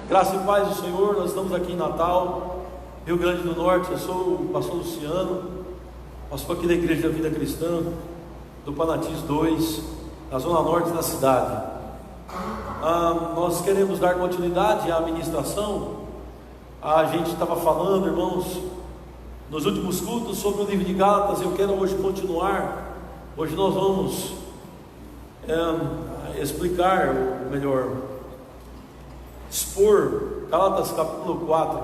Graça e paz do Senhor. Nós estamos aqui em Natal, Rio Grande do Norte. Eu sou o pastor Luciano, pastor aqui da Igreja da Vida Cristã, do Panatis 2, na Zona Norte da cidade. Nós queremos dar continuidade à ministração. A gente estava falando, irmãos, nos últimos cultos sobre o livro de Gálatas. Eu quero hoje continuar. Hoje nós vamos explicar, ou melhor, expor Gálatas capítulo 4.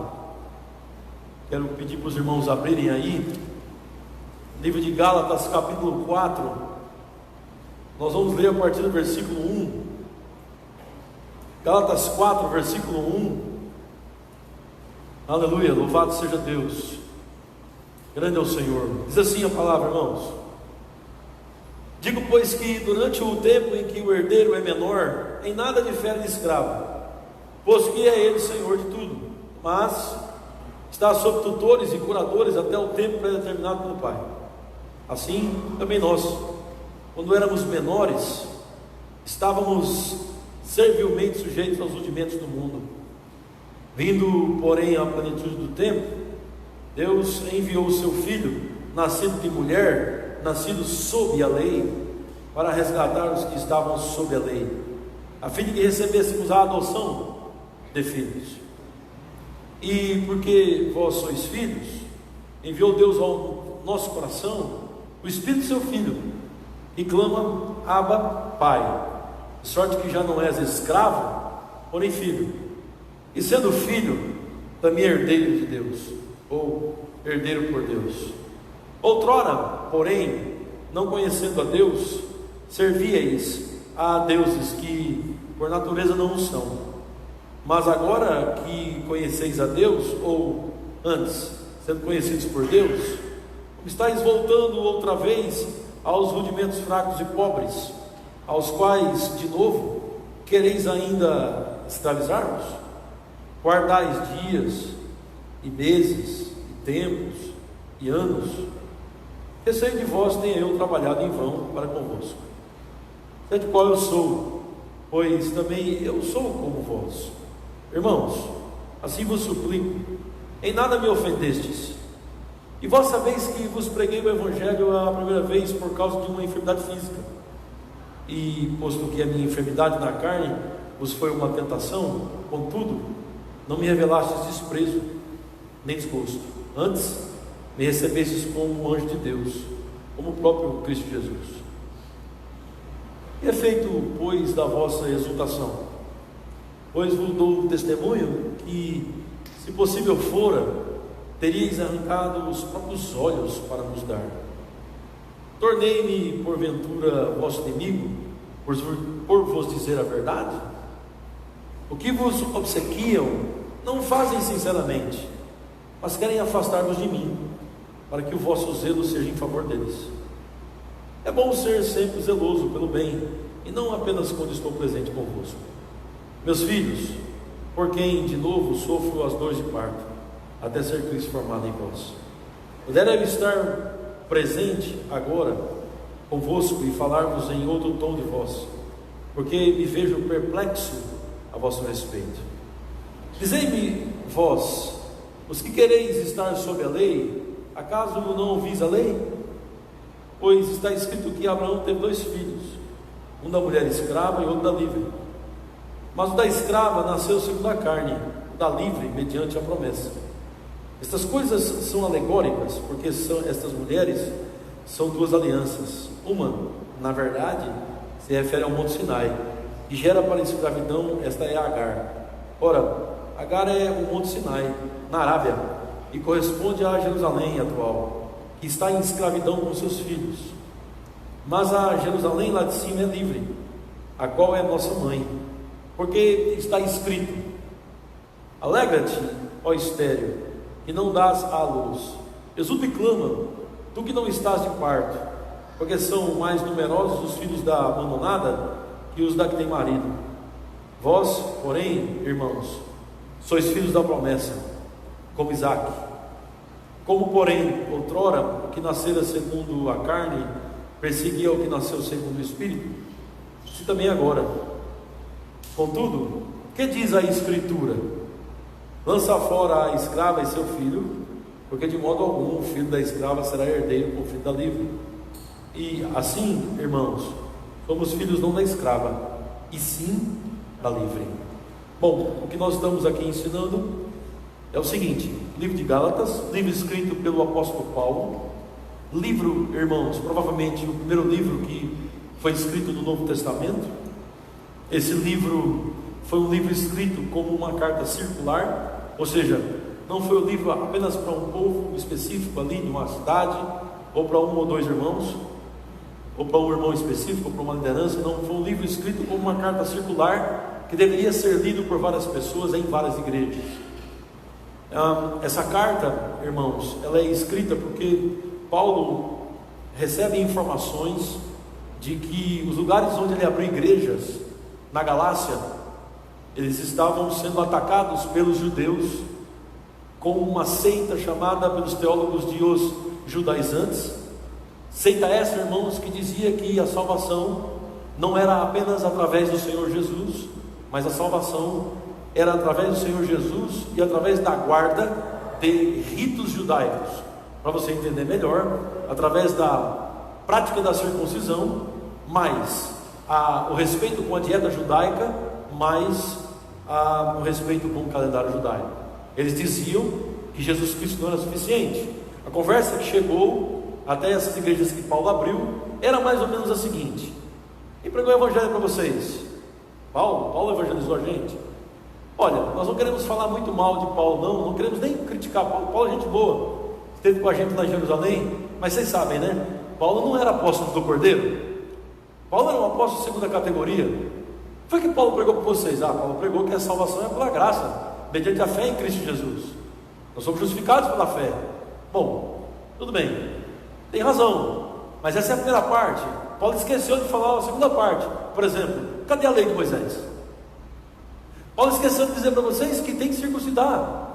Quero pedir para os irmãos abrirem aí, livro de Gálatas capítulo 4. Nós vamos ler a partir do versículo 1. Gálatas 4, versículo 1. Aleluia, louvado seja Deus, grande é o Senhor. Diz assim a palavra, irmãos: digo, pois, que durante o tempo em que o herdeiro é menor, em nada difere de escravo, pois que é ele senhor de tudo, mas está sob tutores e curadores até o tempo predeterminado pelo Pai. Assim também nós, quando éramos menores, estávamos servilmente sujeitos aos rudimentos do mundo. Vindo, porém, à plenitude do tempo, Deus enviou o seu Filho, nascido de mulher, nascido sob a lei, para resgatar os que estavam sob a lei, a fim de que recebêssemos a adoção de filhos. E porque vós sois filhos, enviou Deus ao nosso coração o Espírito do seu Filho, e clama: Abba, Pai. De sorte que já não és escravo, porém filho. E sendo filho, também herdeiro de Deus, ou herdeiro por Deus. Outrora, porém, não conhecendo a Deus, servíeis a deuses que por natureza não o são. Mas agora que conheceis a Deus, ou antes, sendo conhecidos por Deus, estáis voltando outra vez aos rudimentos fracos e pobres, aos quais, de novo, quereis ainda escravizar-vos? Guardais dias, e meses, e tempos, e anos. Receio de vós tenha eu trabalhado em vão para convosco. É de qual eu sou, pois também eu sou como vós. Irmãos, assim vos suplico, em nada me ofendestes. E vós sabeis que vos preguei o Evangelho a primeira vez por causa de uma enfermidade física. E posto que a minha enfermidade na carne vos foi uma tentação, contudo, não me revelastes desprezo, nem desgosto. Antes, me recebestes como um anjo de Deus, como o próprio Cristo Jesus. E é feito, pois, da vossa exultação, pois vos dou testemunho que, se possível fora, teríeis arrancado os próprios olhos para nos dar. Tornei-me, porventura, vosso inimigo, por vos dizer a verdade? O que vos obsequiam, não fazem sinceramente, mas querem afastar-vos de mim, para que o vosso zelo seja em favor deles. É bom ser sempre zeloso pelo bem, e não apenas quando estou presente convosco. Meus filhos, por quem de novo sofro as dores de parto, até ser Cristo formado em vós. Pudera eu estar presente agora convosco e falar-vos em outro tom de voz, porque me vejo perplexo a vosso respeito. Dizei-me vós, os que quereis estar sob a lei, acaso não ouvis a lei? Pois está escrito que Abraão teve 2 filhos, um da mulher escrava e outro da livre. Mas o da escrava nasceu segundo a carne, o da livre mediante a promessa. Estas coisas são alegóricas, porque estas mulheres são 2 alianças. Uma, na verdade, se refere ao Monte Sinai, que gera para a escravidão. Esta é Agar. Ora, Agar é o Monte Sinai, na Arábia, e corresponde a Jerusalém atual, que está em escravidão com seus filhos. Mas a Jerusalém lá de cima é livre, a qual é nossa mãe, porque está escrito: alegra-te, ó estéril, que não dás à luz, exulta e clama, tu que não estás de parto, porque são mais numerosos os filhos da abandonada que os da que tem marido. Vós, porém, irmãos, sois filhos da promessa, como Isaque. Como, porém, outrora, o que nascera segundo a carne perseguia o que nasceu segundo o Espírito, se também agora. Contudo, Que diz a Escritura? Lança fora a escrava e seu filho, porque de modo algum o filho da escrava será herdeiro com o filho da livre. E assim, irmãos, somos filhos não da escrava, e sim da livre. Bom, o que nós estamos aqui ensinando é o seguinte: livro de Gálatas, livro escrito pelo apóstolo Paulo, livro, irmãos, provavelmente o primeiro livro que foi escrito no Novo Testamento. Esse livro foi um livro escrito como uma carta circular, ou seja, não foi um livro apenas para um povo específico ali de uma cidade, ou para um ou dois irmãos, ou para um irmão específico, ou para uma liderança. Não, foi um livro escrito como uma carta circular que deveria ser lido por várias pessoas em várias igrejas. Essa carta, irmãos, ela é escrita porque Paulo recebe informações de que os lugares onde ele abriu igrejas na Galácia, eles estavam sendo atacados pelos judeus com uma seita chamada pelos teólogos de os judaizantes. Seita essa, irmãos, que dizia que a salvação não era apenas através do Senhor Jesus, mas a salvação era através do Senhor Jesus e através da guarda de ritos judaicos. Para você entender melhor, através da prática da circuncisão, mais o respeito com a dieta judaica, mais o respeito com o calendário judaico. Eles diziam que Jesus Cristo não era suficiente. A conversa que chegou até essas igrejas que Paulo abriu era mais ou menos a seguinte: quem pregou o evangelho para vocês? Paulo evangelizou a gente. Olha, nós não queremos falar muito mal de Paulo, não queremos nem criticar Paulo é gente boa, esteve com a gente lá em Jerusalém, mas vocês sabem, né? Paulo não era apóstolo do Cordeiro. Paulo era um apóstolo de segunda categoria. Foi que Paulo pregou para vocês? Paulo pregou que a salvação é pela graça, mediante a fé em Cristo Jesus. Nós somos justificados pela fé. Bom, tudo bem, tem razão, mas essa é a primeira parte. Paulo esqueceu de falar a segunda parte. Por exemplo, cadê a lei de Moisés? Paulo esqueceu de dizer para vocês que tem que circuncidar.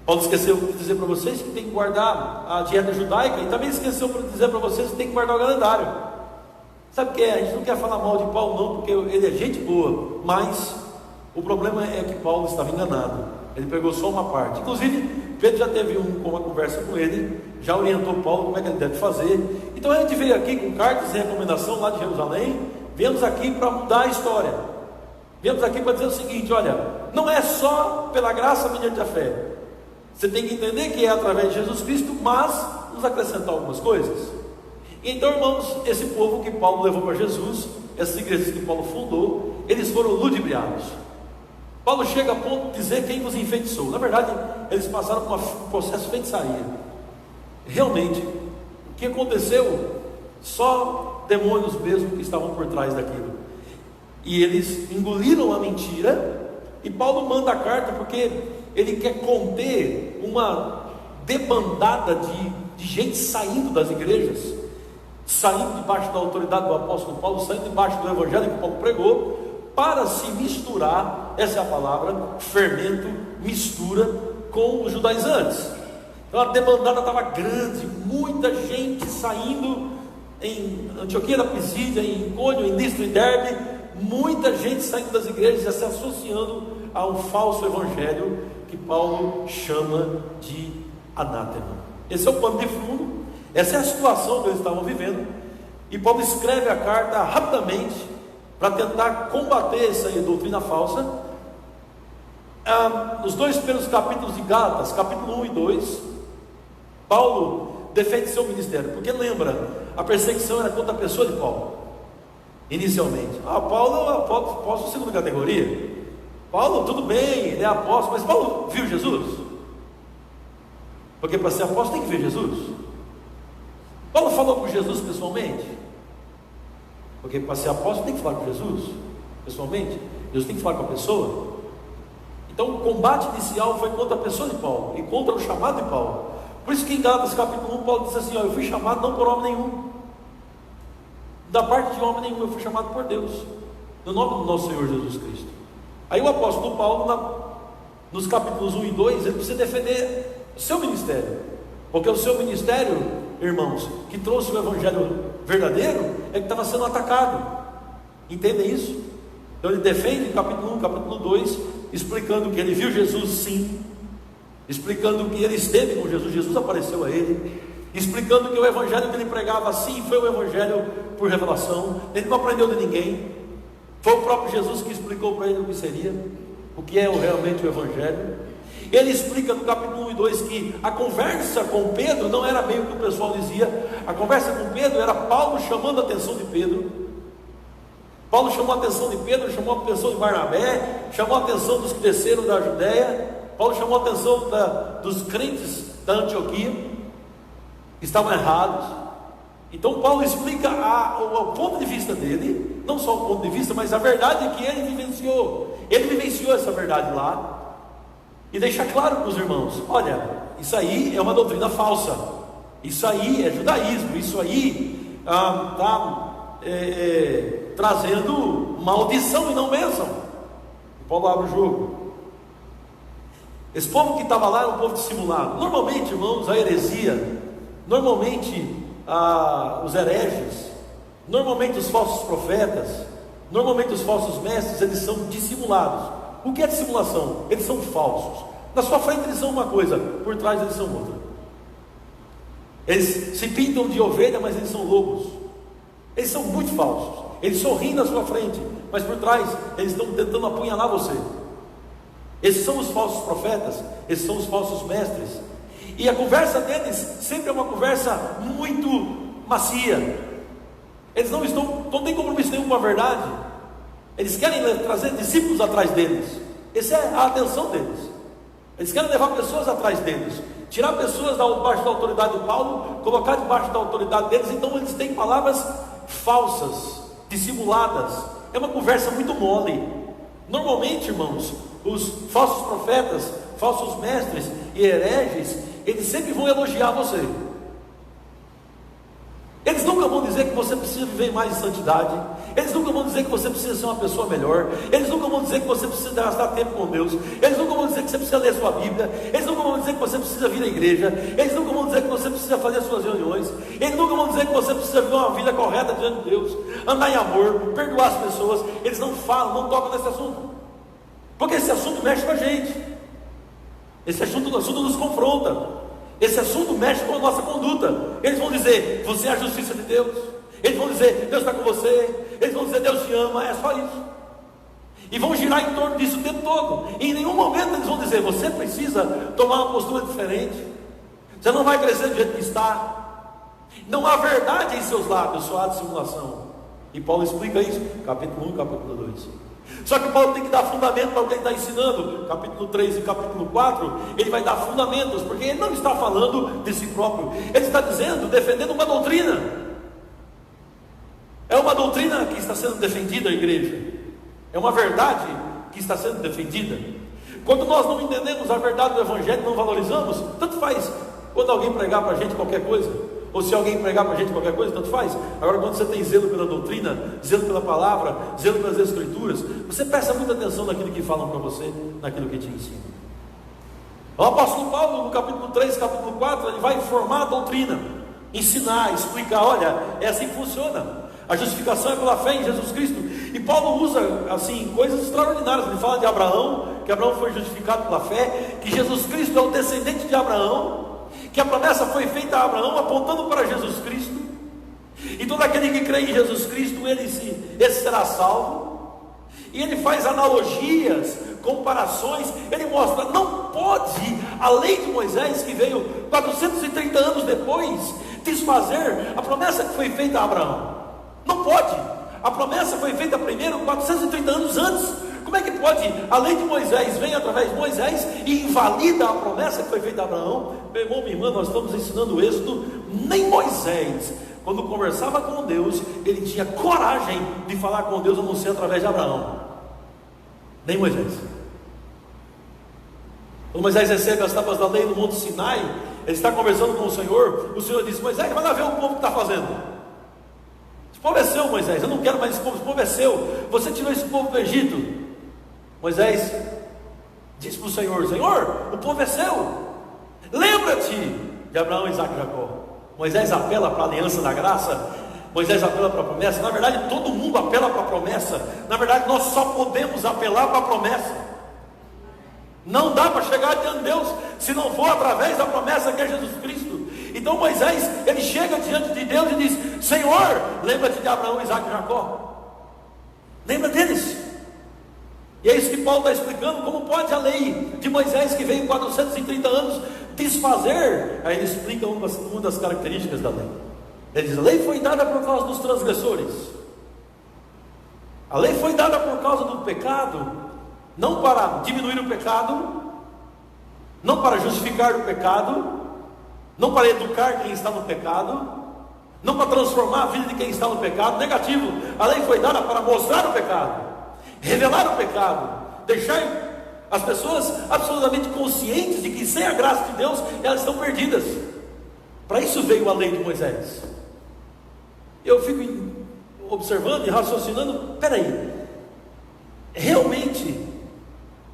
Paulo esqueceu de dizer para vocês que tem que guardar a dieta judaica, e também esqueceu de dizer para vocês que tem que guardar o calendário. Sabe o que é? A gente não quer falar mal de Paulo não, porque ele é gente boa, mas o problema é que Paulo estava enganado. Ele pregou só uma parte. Inclusive, Pedro já teve uma conversa com ele, já orientou Paulo como é que ele deve fazer. Então a gente veio aqui com cartas de recomendação lá de Jerusalém. Viemos aqui para mudar a história. Viemos aqui para dizer o seguinte: olha, não é só pela graça mediante a fé. Você tem que entender que é através de Jesus Cristo, mas nos acrescentar algumas coisas. Então, irmãos, esse povo que Paulo levou para Jesus, essas igrejas que Paulo fundou, eles foram ludibriados. Paulo chega a ponto de dizer quem os enfeitiçou. Na verdade, eles passaram por um processo de feitiçaria. Realmente, o que aconteceu, só demônios mesmo que estavam por trás daquilo. E eles engoliram a mentira, e Paulo manda a carta porque ele quer conter uma debandada de gente saindo das igrejas, saindo debaixo da autoridade do apóstolo Paulo, saindo debaixo do evangelho que Paulo pregou, para se misturar, essa é a palavra, fermento, mistura com os judaizantes. Então a debandada estava grande, muita gente saindo em Antioquia da Pisídia, em Icônio, em Listra e Derbe, muita gente saindo das igrejas e se associando a um falso evangelho que Paulo chama de anátema. Esse é o pano de fundo, essa é a situação que eles estavam vivendo, e Paulo escreve a carta rapidamente para tentar combater essa doutrina falsa. Nos dois primeiros capítulos de Gálatas, capítulo 1 e 2, Paulo defende seu ministério, porque lembra, a perseguição era contra a pessoa de Paulo, inicialmente. Paulo é um apóstolo de segunda categoria. Paulo, tudo bem, ele é apóstolo, mas Paulo viu Jesus? Porque para ser apóstolo tem que ver Jesus. Paulo falou com Jesus pessoalmente? Porque para ser apóstolo tem que falar com Jesus pessoalmente. Jesus tem que falar com a pessoa. Então o combate inicial foi contra a pessoa de Paulo e contra o chamado de Paulo. Por isso que em Gálatas capítulo 1 Paulo diz assim: eu fui chamado não por homem nenhum, da parte de homem nenhum, eu fui chamado por Deus, no nome do nosso Senhor Jesus Cristo. Aí o apóstolo Paulo, nos capítulos 1 e 2, ele precisa defender o seu ministério, porque o seu ministério, irmãos, que trouxe o evangelho verdadeiro, é que estava sendo atacado. Entendem isso? Então ele defende no capítulo 1, capítulo 2, explicando que ele viu Jesus sim, explicando que ele esteve com Jesus, Jesus apareceu a ele, explicando que o evangelho que ele pregava sim foi o evangelho por revelação, ele não aprendeu de ninguém, foi o próprio Jesus que explicou para ele o que seria, o que é realmente o evangelho. Ele explica no capítulo 1 e 2 que a conversa com Pedro não era bem o que o pessoal dizia. A conversa com Pedro era Paulo chamando a atenção de Pedro. Paulo chamou a atenção de Pedro, chamou a atenção de Barnabé, chamou a atenção dos que desceram da Judéia. Paulo chamou a atenção dos crentes da Antioquia, que estavam errados. Então Paulo explica o ponto de vista dele, não só o ponto de vista, mas a verdade que ele vivenciou. Ele vivenciou essa verdade lá, e deixa claro para os irmãos: olha, isso aí é uma doutrina falsa, isso aí é judaísmo, isso aí está trazendo maldição e não bênção. Paulo abre o jogo. Esse povo que estava lá era um povo dissimulado. Normalmente, irmãos, a heresia, normalmente os hereges, normalmente os falsos profetas, normalmente os falsos mestres, eles são dissimulados. O que é dissimulação? Eles são falsos. Na sua frente eles são uma coisa, por trás eles são outra. Eles se pintam de ovelha, mas eles são lobos. Eles são muito falsos. Eles sorriem na sua frente, mas por trás eles estão tentando apunhalar você. Esses são os falsos profetas, esses são os falsos mestres. E a conversa deles sempre é uma conversa muito macia. Eles não têm compromisso nenhum com a verdade. Eles querem trazer discípulos atrás deles. Essa é a atenção deles. Eles querem levar pessoas atrás deles, tirar pessoas debaixo da autoridade de Paulo, colocar debaixo da autoridade deles. Então eles têm palavras falsas, dissimuladas. É uma conversa muito mole. Normalmente, irmãos, os falsos profetas, falsos mestres e hereges, eles sempre vão elogiar você. Eles nunca vão dizer que você precisa viver mais em santidade. Eles nunca vão dizer que você precisa ser uma pessoa melhor. Eles nunca vão dizer que você precisa gastar tempo com Deus. Eles nunca vão dizer que você precisa ler sua Bíblia. Eles nunca vão dizer que você precisa vir à igreja. Eles nunca vão dizer que você precisa fazer suas reuniões. Eles nunca vão dizer que você precisa viver uma vida correta diante de Deus, andar em amor, perdoar as pessoas. Eles não falam, não tocam nesse assunto, porque esse assunto mexe com a gente. Esse assunto nos confronta. Esse assunto mexe com a nossa conduta. Eles vão dizer: você é a justiça de Deus. Eles vão dizer: Deus está com você. Eles vão dizer: Deus te ama. É só isso. E vão girar em torno disso o tempo todo. E em nenhum momento eles vão dizer: você precisa tomar uma postura diferente. Você não vai crescer do jeito que está. Não há verdade em seus lábios, só há dissimulação. E Paulo explica isso, capítulo 1 e capítulo 2. Só que Paulo tem que dar fundamento para o que ele está ensinando. Capítulo 3 e capítulo 4, ele vai dar fundamentos, porque ele não está falando de si próprio. Ele está dizendo, defendendo uma doutrina. É uma doutrina que está sendo defendida, a igreja. É uma verdade que está sendo defendida. Quando nós não entendemos a verdade do Evangelho, não valorizamos, tanto faz. Quando alguém pregar para a gente qualquer coisa, ou se alguém pregar para a gente qualquer coisa, tanto faz. Agora, quando você tem zelo pela doutrina, zelo pela palavra, zelo pelas escrituras, você presta muita atenção naquilo que falam para você, naquilo que te ensinam. O apóstolo Paulo, no capítulo 3, capítulo 4, ele vai informar a doutrina, ensinar, explicar: olha, é assim que funciona. A justificação é pela fé em Jesus Cristo. E Paulo usa, assim, coisas extraordinárias. Ele fala de Abraão, que Abraão foi justificado pela fé, que Jesus Cristo é o descendente de Abraão, que a promessa foi feita a Abraão apontando para Jesus Cristo, e todo aquele que crê em Jesus Cristo, esse será salvo. E ele faz analogias, comparações. Ele mostra: não pode a lei de Moisés, que veio 430 anos depois, desfazer a promessa que foi feita a Abraão. Não pode. A promessa foi feita primeiro 430 anos antes. Como é que pode a lei de Moisés vem através de Moisés e invalida a promessa que foi feita a Abraão? Meu irmão, minha irmã, nós estamos ensinando o êxodo. Nem Moisés, quando conversava com Deus, ele tinha coragem de falar com Deus a não ser através de Abraão. Nem Moisés. Quando Moisés recebe as tábuas da lei no Monte Sinai, ele está conversando com o Senhor diz: Moisés, vai lá ver o povo que está fazendo. Esse povo é seu, Moisés, eu não quero mais esse povo é seu. Você tirou esse povo do Egito. Moisés disse para o Senhor: Senhor, o povo é seu. Lembra-te de Abraão, Isaac e Jacó. Moisés apela para a aliança da graça. Moisés apela para a promessa. Na verdade, todo mundo apela para a promessa. Na verdade, nós só podemos apelar para a promessa. Não dá para chegar diante de Deus se não for através da promessa que é Jesus Cristo. Então Moisés, ele chega diante de Deus e diz: Senhor, lembra-te de Abraão, Isaac e Jacó. Lembra deles. E é isso que Paulo está explicando. Como pode a lei de Moisés, que veio 430 anos, desfazer? Aí ele explica uma das características da lei. Ele diz: a lei foi dada por causa dos transgressores. A lei foi dada por causa do pecado, não para diminuir o pecado, não para justificar o pecado, não para educar quem está no pecado, não para transformar a vida de quem está no pecado. Negativo. A lei foi dada para mostrar o pecado, revelar o pecado, deixar as pessoas absolutamente conscientes de que sem a graça de Deus elas estão perdidas. Para isso veio a lei de Moisés. Eu fico observando e raciocinando: peraí, realmente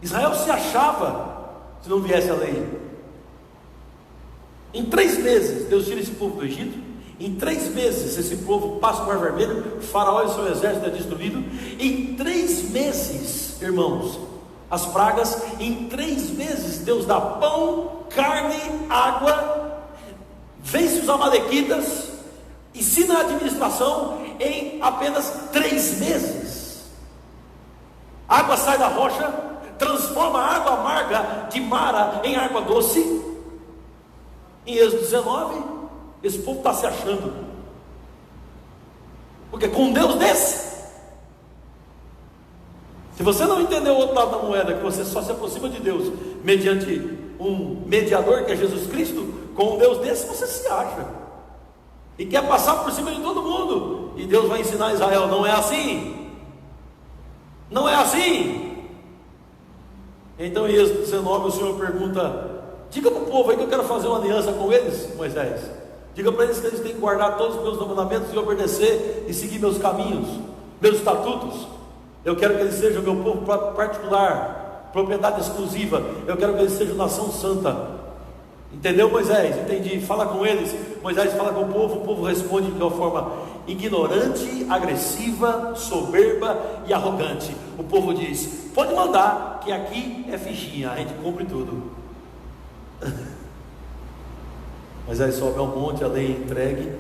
Israel se achava se não viesse a lei? Em 3 meses Deus tira esse povo do Egito. Em 3 meses esse povo passa o Mar Vermelho, Faraó e seu exército é destruído. Em 3 meses, irmãos, as pragas. Em 3 meses Deus dá pão, carne, água, vence os amalequitas, ensina a administração. Em apenas 3 meses a água sai da rocha, transforma a água amarga de Mara em água doce. Em Êxodo 19, esse povo está se achando, porque com Deus desse, se você não entender o outro lado da moeda, que você só se aproxima de Deus mediante um mediador que é Jesus Cristo, com um Deus desse você se acha e quer passar por cima de todo mundo. E Deus vai ensinar a Israel: não é assim, não é assim. Então em Êxodo 19 o Senhor pergunta: diga para o povo aí que eu quero fazer uma aliança com eles, Moisés. Diga para eles que eles têm que guardar todos os meus mandamentos e obedecer e seguir meus caminhos, meus estatutos. Eu quero que eles sejam meu povo particular, propriedade exclusiva. Eu quero que eles sejam nação santa. Entendeu, Moisés? Entendi. Fala com eles. Moisés fala com o povo responde de uma forma ignorante, agressiva, soberba e arrogante. O povo diz: pode mandar, que aqui é fichinha, a gente cumpre tudo. Moisés sobe ao monte, a lei é entregue.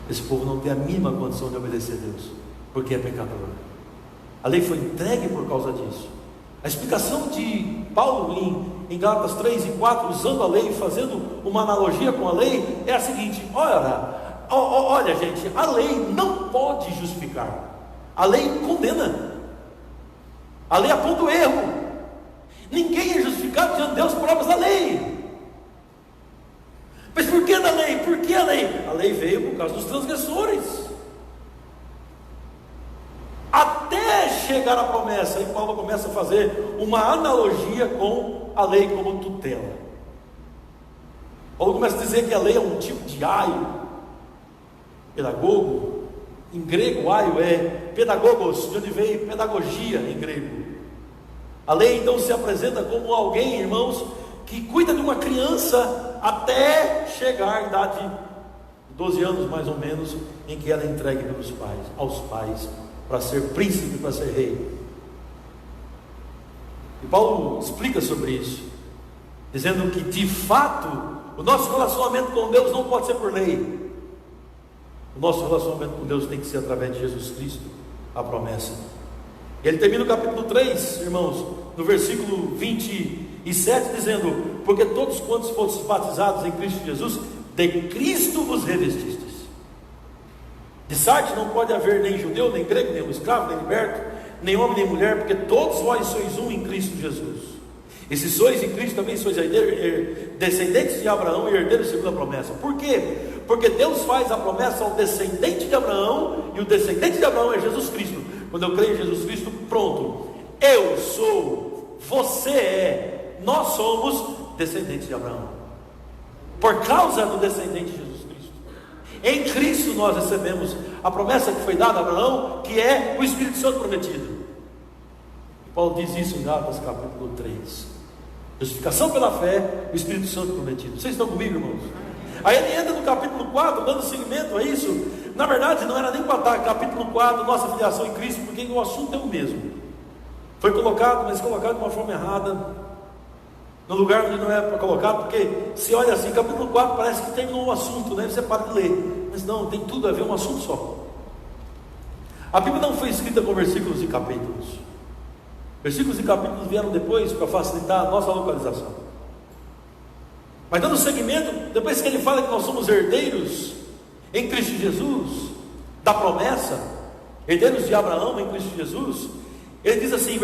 Esse povo não tem a mínima condição de obedecer a Deus, porque é pecador. A lei foi entregue por causa disso. A explicação de Paulo em Gálatas 3 e 4, usando a lei, fazendo uma analogia com a lei, é a seguinte: olha gente, a lei não pode justificar, a lei condena, a lei aponta o erro. Ninguém é justificado diante de Deus por obras da lei. Mas por que da lei? Por que a lei? A lei veio por causa dos transgressores, até chegar à promessa. E Paulo começa a fazer uma analogia com a lei como tutela. Paulo começa a dizer que a lei é um tipo de aio, pedagogo. Em grego, aio é pedagogos, de onde veio pedagogia em grego. A lei então se apresenta como alguém, irmãos, que cuida de uma criança até chegar à idade de 12 anos mais ou menos, em que ela é entregue pelos pais, aos pais, para ser príncipe, para ser rei. E Paulo explica sobre isso, dizendo que de fato o nosso relacionamento com Deus não pode ser por lei. O nosso relacionamento com Deus tem que ser através de Jesus Cristo, a promessa. E ele termina o capítulo 3, irmãos, no versículo 27, dizendo: porque todos quantos fostes batizados em Cristo Jesus, de Cristo vos revestistes. De sorte não pode haver nem judeu, nem grego, nem escravo, nem liberto, nem homem, nem mulher, porque todos vós sois um em Cristo Jesus. E se sois em Cristo, também sois descendentes de Abraão e herdeiros segundo a promessa. Por quê? Porque Deus faz a promessa ao descendente de Abraão, e o descendente de Abraão é Jesus Cristo. Quando eu creio em Jesus Cristo, pronto, eu sou, você é, nós somos descendentes de Abraão, por causa do descendente de Jesus Cristo. Em Cristo nós recebemos a promessa que foi dada a Abraão, que é o Espírito Santo prometido. Paulo diz isso em Gálatas capítulo 3. Justificação pela fé, o Espírito Santo prometido. Vocês estão comigo, irmãos? Aí ele entra no capítulo 4, dando seguimento a isso. Na verdade, não era nem para estar capítulo 4, nossa filiação em Cristo, porque o assunto é o mesmo. Foi colocado, mas colocado de uma forma errada, no lugar onde não é para colocar, porque se olha assim, capítulo 4 parece que terminou o assunto, né? Você para de ler, mas não, tem tudo a ver, um assunto só. A Bíblia não foi escrita com versículos e capítulos. Versículos e capítulos vieram depois para facilitar a nossa localização. Mas dando seguimento, depois que ele fala que nós somos herdeiros em Cristo Jesus, da promessa, herdeiros de Abraão em Cristo Jesus, ele diz assim,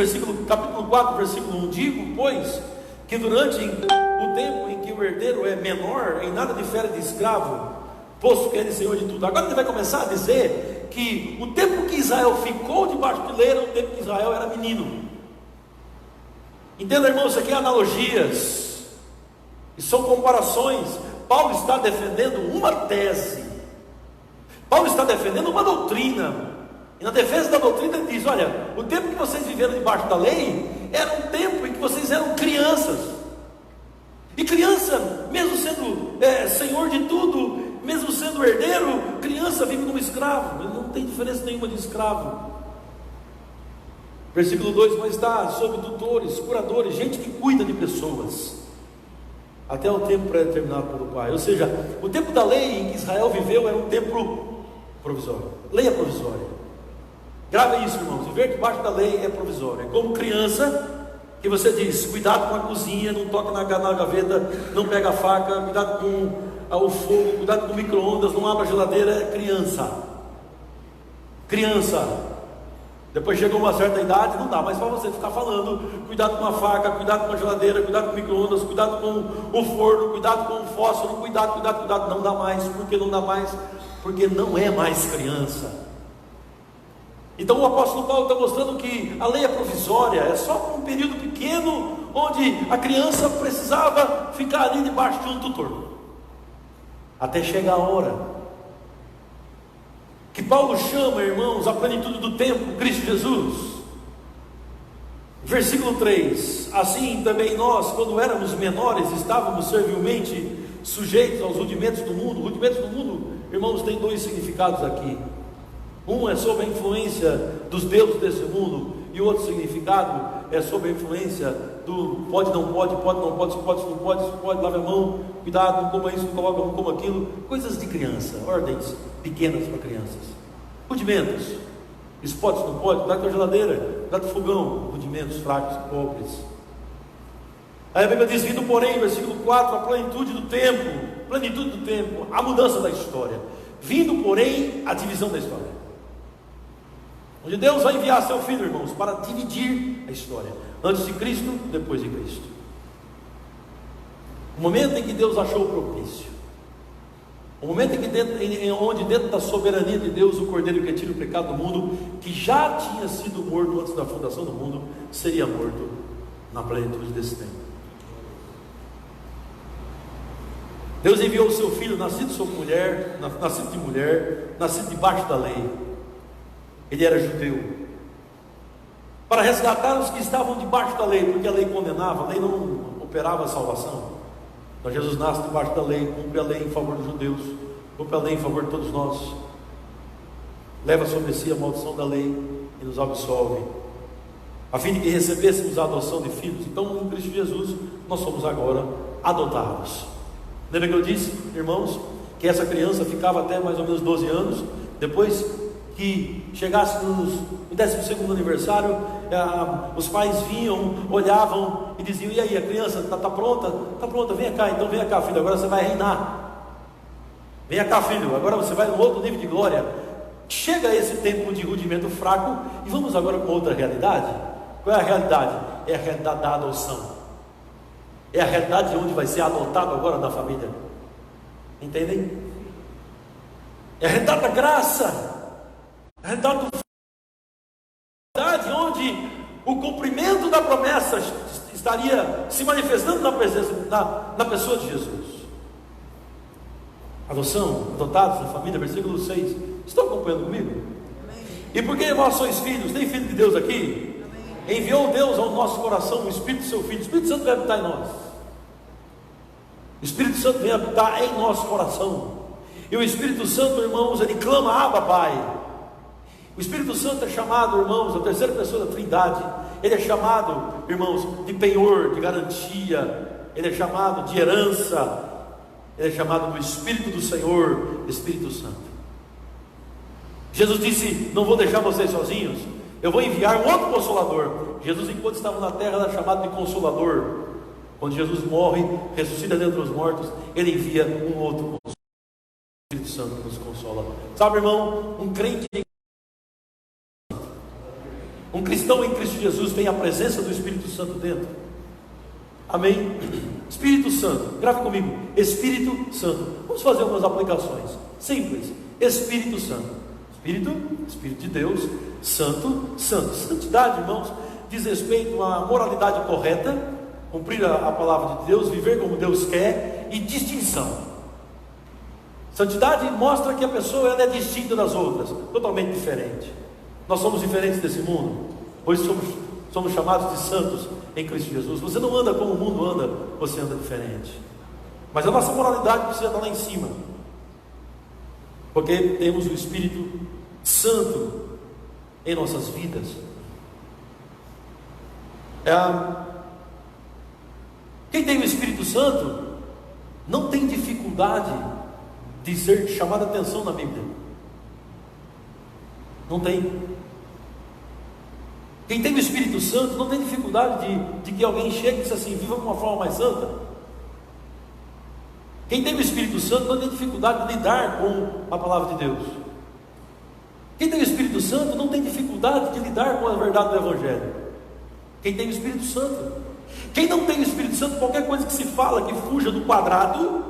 capítulo 4, versículo 1, digo, pois, que durante o tempo em que o herdeiro é menor, em nada difere de escravo, posto que ele é Senhor de tudo. Agora ele vai começar a dizer que o tempo que Israel ficou debaixo de lei era o tempo que Israel era menino. Entenda, irmão, isso aqui é analogias, e são comparações. Paulo está defendendo uma tese, Paulo está defendendo uma doutrina, e na defesa da doutrina ele diz, olha, o tempo que vocês viveram debaixo da lei, era um tempo em que vocês eram crianças, e criança, mesmo sendo senhor de tudo, mesmo sendo herdeiro, criança vive como escravo, ele não tem diferença nenhuma de escravo. Versículo 2, mas está sob tutores, curadores, gente que cuida de pessoas, até o tempo pré-determinado pelo Pai. Ou seja, o tempo da lei em que Israel viveu era um tempo provisório. Lei é provisória. Grave isso, irmãos, viver debaixo da lei é provisório. É como criança, que você diz, cuidado com a cozinha, não toque na gaveta, não pega a faca, cuidado com o fogo, cuidado com o micro-ondas, não abra a geladeira. É criança. Depois chegou uma certa idade, não dá mais para você ficar falando, cuidado com a faca, cuidado com a geladeira, cuidado com o micro-ondas, cuidado com o forno, cuidado com o fósforo, cuidado, não dá mais. Por que não dá mais? Porque não é mais criança. Então o apóstolo Paulo está mostrando que a lei é provisória, é só por um período pequeno, onde a criança precisava ficar ali debaixo de um tutor, até chegar a hora que Paulo chama, irmãos, a plenitude do tempo, Cristo Jesus. Versículo 3, assim também nós, quando éramos menores, estávamos servilmente sujeitos aos rudimentos do mundo. Rudimentos do mundo, irmãos, tem dois significados aqui. Um é sob a influência dos deuses desse mundo, e o outro significado é sob a influência do pode, não pode, pode, não pode, se pode, se não pode, se pode, lave a mão, cuidado, não coma isso, não coloca, não coma aquilo, coisas de criança, ordens pequenas para crianças, rudimentos. Isso pode, se não pode, cuidado com a geladeira, cuidado com o fogão, rudimentos fracos, pobres. Aí a Bíblia diz, vindo porém, versículo 4, a plenitude do tempo, a mudança da história, vindo porém a divisão da história, onde Deus vai enviar seu Filho, irmãos, para dividir a história, antes de Cristo, depois de Cristo. O momento em que Deus achou propício, o momento onde dentro da soberania de Deus, o Cordeiro que tira o pecado do mundo, que já tinha sido morto antes da fundação do mundo, seria morto na plenitude desse tempo. Deus enviou o seu Filho, nascido de mulher, nascido debaixo da lei. Ele era judeu, para resgatar os que estavam debaixo da lei, porque a lei condenava, a lei não operava a salvação. Então Jesus nasce debaixo da lei, cumpre a lei em favor dos judeus, cumpre a lei em favor de todos nós, leva sobre si a maldição da lei e nos absolve, a fim de que recebêssemos a adoção de filhos. Então em Cristo Jesus nós somos agora adotados. Lembra que eu disse, irmãos, que essa criança ficava até mais ou menos 12 anos, depois que chegasse no 12º aniversário, os pais vinham, olhavam e diziam, e aí, a criança está pronta? Está pronta, venha cá, então venha cá, filho, agora você vai reinar. Venha cá, filho, agora você vai num outro nível de glória. Chega esse tempo de rudimento fraco, e vamos agora com outra realidade. Qual é a realidade? É a realidade da adoção, é a realidade de onde vai ser adotado agora da família. Entendem? É a realidade da graça, a realidade onde o cumprimento da promessa estaria se manifestando na presença, na pessoa de Jesus. Adoção, adotados na família, versículo 6. Estão acompanhando comigo? Amém. E porque vós sois filhos, tem filho de Deus aqui? Amém. Enviou Deus ao nosso coração o Espírito do seu Filho. O Espírito Santo vai habitar em nós. O Espírito Santo vem habitar em nosso coração. E o Espírito Santo, irmãos, ele clama: Abba, Pai. O Espírito Santo é chamado, irmãos, a terceira pessoa da Trindade. Ele é chamado, irmãos, de penhor, de garantia. Ele é chamado de herança. Ele é chamado do Espírito do Senhor, Espírito Santo. Jesus disse: não vou deixar vocês sozinhos, eu vou enviar um outro Consolador. Jesus, enquanto estava na terra, era chamado de Consolador. Quando Jesus morre, ressuscita dentre os mortos, ele envia um outro Consolador. O Espírito Santo nos consola. Sabe, irmão, um cristão em Cristo Jesus tem a presença do Espírito Santo dentro. Amém? Espírito Santo, grave comigo: Espírito Santo. Vamos fazer algumas aplicações simples. Espírito Santo. Espírito de Deus. Santo. Santidade, irmãos, diz respeito à moralidade correta, cumprir a palavra de Deus, viver como Deus quer, e distinção. Santidade mostra que a pessoa ela é distinta das outras, totalmente diferente. Nós somos diferentes desse mundo, pois somos chamados de santos em Cristo Jesus. Você não anda como o mundo anda, você anda diferente. Mas a nossa moralidade precisa estar lá em cima, porque temos o Espírito Santo em nossas vidas. Quem tem o Espírito Santo não tem dificuldade de ser chamado a atenção na Bíblia. Não tem. Quem tem o Espírito Santo não tem dificuldade de que alguém chegue e diga assim: viva de uma forma mais santa. Quem tem o Espírito Santo não tem dificuldade de lidar com a palavra de Deus. Quem tem o Espírito Santo não tem dificuldade de lidar com a verdade do Evangelho. Quem tem o Espírito Santo. Quem não tem o Espírito Santo, qualquer coisa que se fala que fuja do quadrado.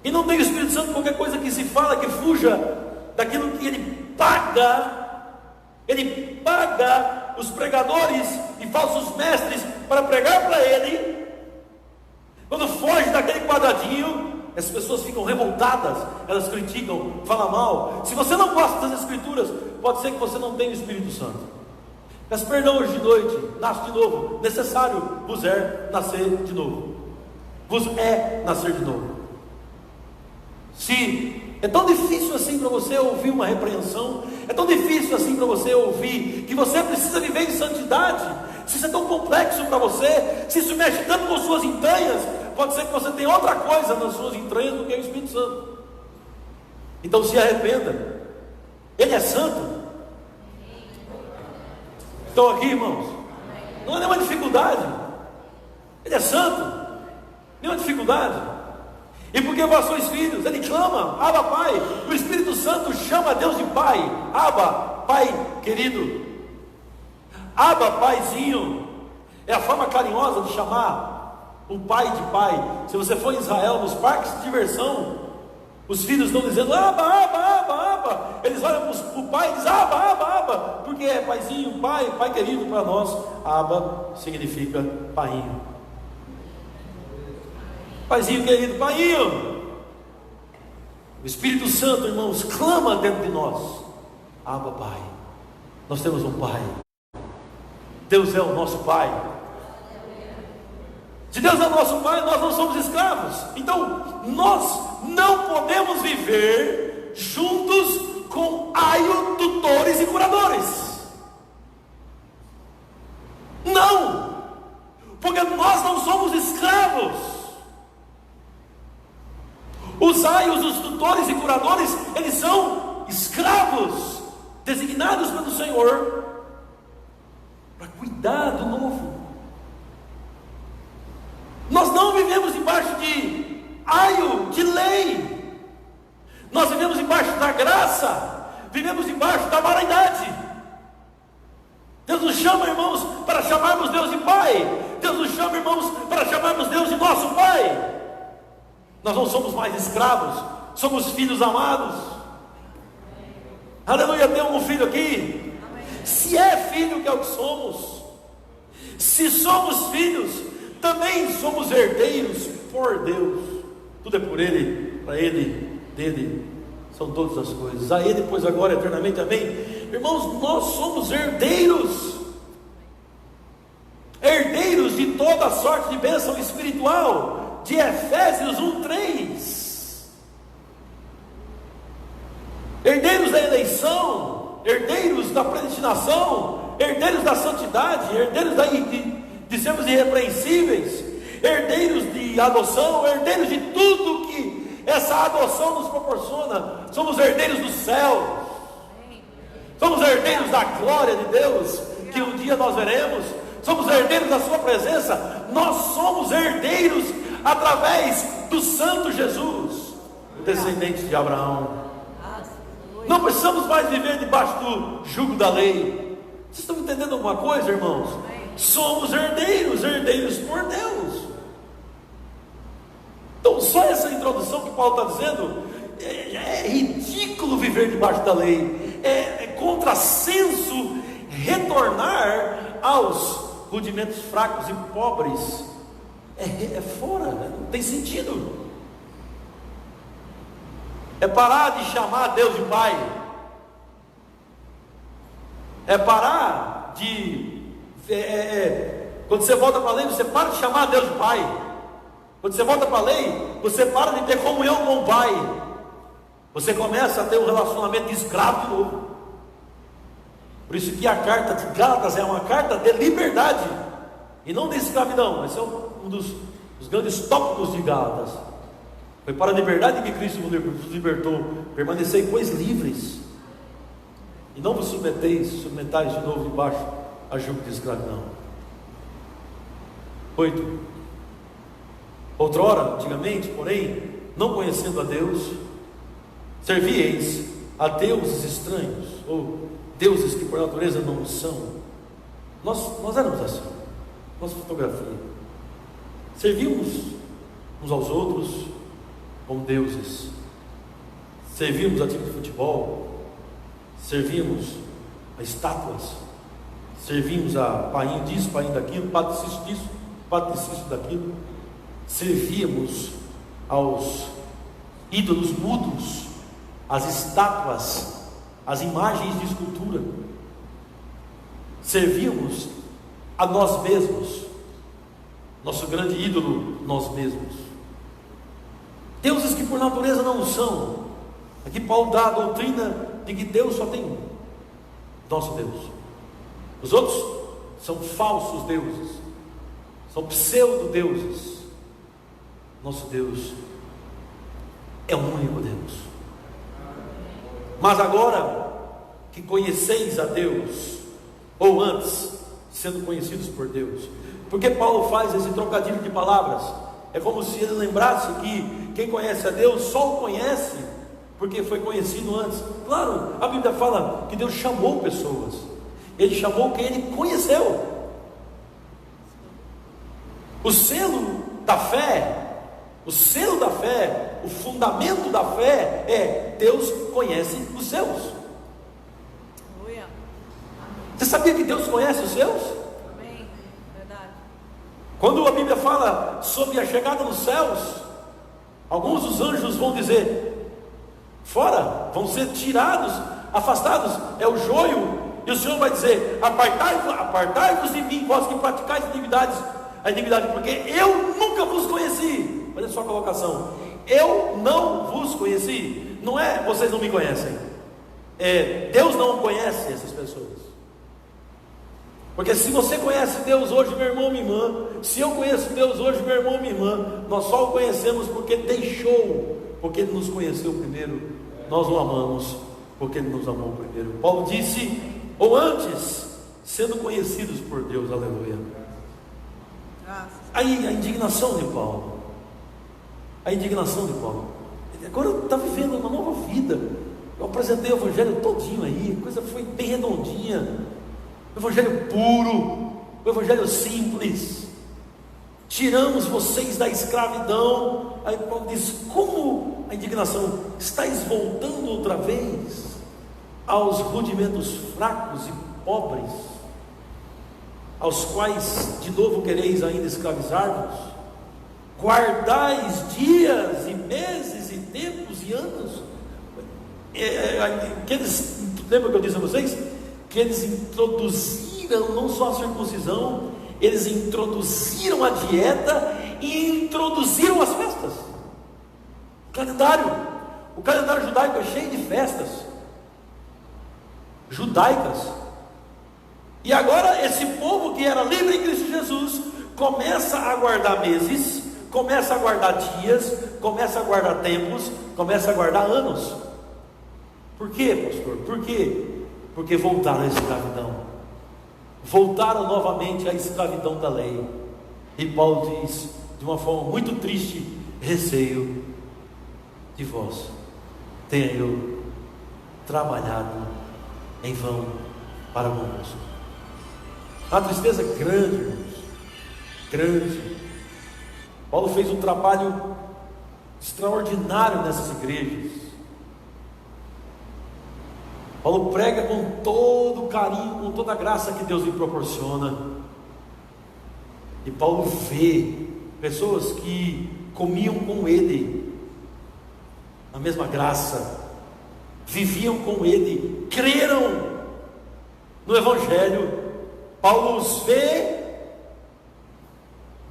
E não tem o Espírito Santo, qualquer coisa que se fala que fuja daquilo que ele paga os pregadores e falsos mestres para pregar para ele. Quando foge daquele quadradinho, as pessoas ficam revoltadas, elas criticam, falam mal. Se você não gosta das Escrituras, pode ser que você não tenha o Espírito Santo. Peço perdão hoje de noite, nasce de novo, necessário vos é nascer de novo. Vos é nascer de novo. Se é tão difícil assim para você ouvir uma repreensão, é tão difícil assim para você ouvir que você precisa viver em santidade, se isso é tão complexo para você, se isso mexe tanto com suas entranhas, pode ser que você tenha outra coisa nas suas entranhas do que o Espírito Santo. Então se arrependa. Ele é santo. Estão aqui, irmãos? Não é nenhuma dificuldade. Ele é santo. Nenhuma dificuldade. E porque vós sois filhos, ele clama: Abba, Pai. O Espírito Santo chama Deus de Pai. Abba, Pai querido. Abba, Paizinho. É a forma carinhosa de chamar o pai de pai. Se você for em Israel, nos parques de diversão, os filhos estão dizendo: Abba, Abba, Abba, Abba. Eles olham para o pai e dizem: Abba, Abba, Abba. Porque é paizinho, pai, pai querido para nós. Abba significa painho. Paizinho querido, painho. O Espírito Santo, irmãos, clama dentro de nós: Abba, Pai. Nós temos um Pai. Deus é o nosso Pai. Se Deus é o nosso Pai, nós não somos escravos. Então, nós não podemos viver juntos com aio, tutores e curadores. Não, porque nós não somos escravos. Os aios, os tutores e curadores, eles são escravos, designados pelo Senhor para cuidar do novo. Nós não vivemos embaixo de aio, de lei. Nós vivemos embaixo da graça, vivemos embaixo da moralidade. Deus nos chama, irmãos, para chamarmos Deus de Pai. Deus nos chama, irmãos, para chamarmos Deus de nosso Pai. Nós não somos mais escravos, somos filhos amados. Aleluia, tem algum filho aqui? Se é filho, que é o que somos. Se somos filhos, também somos herdeiros por Deus. Tudo é por Ele, para Ele, dele são todas as coisas. A Ele, pois agora eternamente, amém. Irmãos, nós somos herdeiros. Herdeiros de toda sorte de bênção espiritual de Efésios 1:3. Herdeiros da eleição, herdeiros da predestinação, herdeiros da santidade, herdeiros de sermos irrepreensíveis, herdeiros de adoção, herdeiros de tudo que essa adoção nos proporciona. Somos herdeiros do céu, somos herdeiros da glória de Deus, que um dia nós veremos. Somos herdeiros da sua presença. Nós somos herdeiros através do santo Jesus, o descendente de Abraão. Não precisamos mais viver debaixo do jugo da lei. Vocês estão entendendo alguma coisa, irmãos? Somos herdeiros, herdeiros por Deus. Então, só essa introdução que Paulo está dizendo, é ridículo viver debaixo da lei, é contrassenso retornar aos rudimentos fracos e pobres, é fora, não tem sentido. É parar de chamar Deus de Pai, é parar de, quando você volta para a lei, você para de chamar Deus de Pai. Quando você volta para a lei, você para de ter comunhão com o Pai, você começa a ter um relacionamento de escravo de novo. Por isso que a carta de Gálatas é uma carta de liberdade, e não de escravidão. Esse é um dos grandes tópicos de Gálatas. Foi para a liberdade que Cristo nos libertou. Permanecei, pois, livres, e não vos submetais de novo debaixo a jugo de escravidão. 8. Outrora, antigamente, porém, não conhecendo a Deus, servieis a deuses estranhos, ou deuses que por natureza não são. Nós éramos assim, nossa fotografia. Servíamos uns aos outros como deuses. Servíamos a time de futebol, servíamos a estátuas, servíamos a painho disso, painho daquilo, patricício disso, patricício daquilo. Servíamos aos ídolos mudos, às estátuas, às imagens de escultura. Servíamos a nós mesmos, nosso grande ídolo, nós mesmos. Deuses que por natureza não são. Aqui Paulo dá a doutrina de que Deus só tem um, nosso Deus. Os outros são falsos deuses, são pseudo-deuses. Nosso Deus é o único Deus. Mas agora que conheceis a Deus, ou antes, sendo conhecidos por Deus. Porque Paulo faz esse trocadilho de palavras? É como se ele lembrasse que quem conhece a Deus só o conhece porque foi conhecido antes. Claro, a Bíblia fala que Deus chamou pessoas, Ele chamou quem Ele conheceu. O selo da fé, o fundamento da fé é: Deus conhece os seus. Você sabia que Deus conhece os seus? Amém. Verdade. Quando a Bíblia fala sobre a chegada nos céus, alguns dos anjos vão dizer: fora, vão ser tirados, afastados, é o joio. E o Senhor vai dizer: apartai-vos de mim, vós que praticais a iniquidade, porque eu nunca vos conheci. Olha só a colocação: eu não vos conheci. Não é vocês não me conhecem, é Deus não conhece essas pessoas. Porque se você conhece Deus hoje, meu irmão, minha irmã, se eu conheço Deus hoje, meu irmão, minha irmã, nós só o conhecemos porque deixou, porque Ele nos conheceu primeiro. Nós o amamos porque Ele nos amou primeiro. Paulo disse: ou antes, sendo conhecidos por Deus. Aleluia. Aí a indignação de Paulo, agora está vivendo uma nova vida. Eu apresentei o evangelho todinho aí, a coisa foi bem redondinha, o evangelho puro, o evangelho simples. Tiramos vocês da escravidão. Aí Paulo diz: como a indignação? Estáis voltando outra vez aos rudimentos fracos e pobres, aos quais de novo quereis ainda escravizar-vos? Guardais dias e meses e tempos e anos. Lembra que eu disse a vocês? Que eles introduziram não só a circuncisão, eles introduziram a dieta e introduziram as festas. O calendário judaico é cheio de festas judaicas. E agora esse povo que era livre em Cristo Jesus começa a guardar meses, começa a guardar dias, começa a guardar tempos, começa a guardar anos. Por quê, pastor? Por quê? Porque voltaram à escravidão, voltaram novamente à escravidão da lei. E Paulo diz de uma forma muito triste: receio de vós tenha eu trabalhado em vão para convosco. Uma tristeza grande, irmãos, grande. Paulo fez um trabalho extraordinário nessas igrejas. Paulo prega com todo carinho, com toda a graça que Deus lhe proporciona. E Paulo vê pessoas que comiam com ele a mesma graça, viviam com ele, creram no Evangelho. Paulo os vê